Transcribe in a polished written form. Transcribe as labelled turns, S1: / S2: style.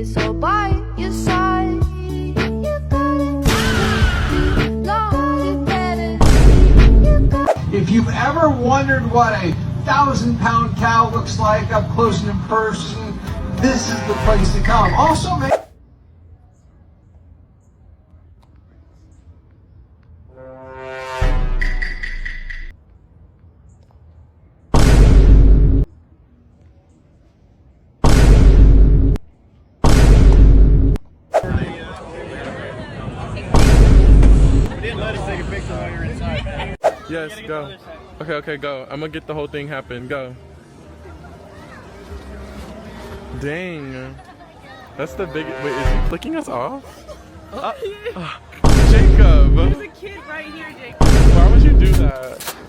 S1: me so by your side. You got it, Lord, you get it. You got it.
S2: If you've ever wondered what a 1,000-pound cow looks like up close and in person, this is the place to come. Also, make
S3: Yes, go. Okay, go. I'm gonna get the whole thing happen. Go. Dang. That's the big. Wait, is he flicking us off? Jacob.
S4: There's a kid right here, Jacob.
S3: Why would you do that?